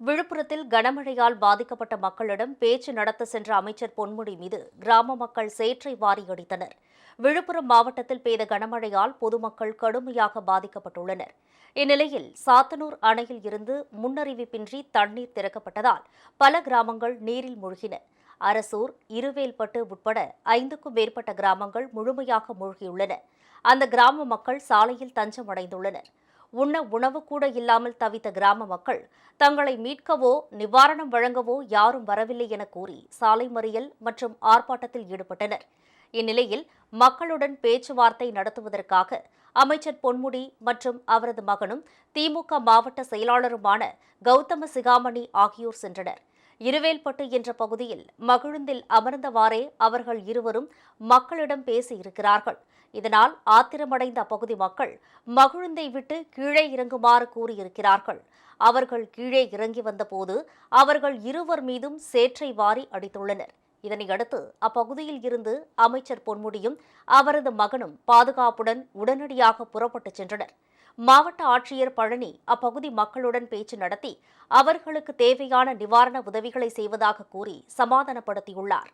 விழுப்புரத்தில் கனமழையால் பாதிக்கப்பட்ட மக்களிடம் பேச்சு நடத்த சென்ற அமைச்சர் பொன்முடி மீது கிராம மக்கள் சேற்றை வாரி அடித்தனர். விழுப்புரம் மாவட்டத்தில் பெய்த கனமழையால் பொதுமக்கள் கடுமையாக பாதிக்கப்பட்டுள்ளனர். இந்நிலையில் சாத்தனூர் அணையில் இருந்து முன்னறிவிப்பின்றி தண்ணீர் திறக்கப்பட்டதால் பல கிராமங்கள் நீரில் மூழ்கின. அரசூர், இருவேல்பட்டு உட்பட 5க்கும் மேற்பட்ட கிராமங்கள் முழுமையாக மூழ்கியுள்ளன. அந்த கிராம மக்கள் சாலையில் தஞ்சம் அடைந்துள்ளனர். உண்ண உணவு கூட இல்லாமல் தவித்த கிராம மக்கள் தங்களை மீட்கவோ நிவாரணம் வழங்கவோ யாரும் வரவில்லை என கூறி சாலை மறியல் மற்றும் ஆர்ப்பாட்டத்தில் ஈடுபட்டனர். இந்நிலையில் மக்களுடன் பேச்சுவார்த்தை நடத்துவதற்காக அமைச்சர் பொன்முடி மற்றும் அவரது மகனும் திமுக மாவட்ட செயலாளருமான கௌதம சிகாமணி ஆகியோர் சென்றனர். இருவேல்பட்டு என்ற பகுதியில் மகிழுந்தில் அமர்ந்தவாறே அவர்கள் இருவரும் மக்களிடம் பேசியிருக்கிறார்கள். இதனால் ஆத்திரமடைந்த அப்பகுதி மக்கள் மகிழுந்தை விட்டு கீழே இறங்குமாறு கூறியிருக்கிறார்கள். அவர்கள் கீழே இறங்கி வந்தபோது அவர்கள் இருவர் மீதும் சேற்றை வாரி அடித்துள்ளனர். இதனையடுத்து அப்பகுதியில் இருந்து அமைச்சர் பொன்முடியும் அவரது மகனும் பாதுகாப்புடன் உடனடியாக புறப்பட்டுச் சென்றனர். மாவட்ட ஆட்சியர் பழனி அப்பகுதி மக்களுடன் பேச்சு நடத்தி அவர்களுக்கு தேவையான நிவாரண உதவிகளை செய்வதாக கூறி சமாதானப்படுத்தியுள்ளார்.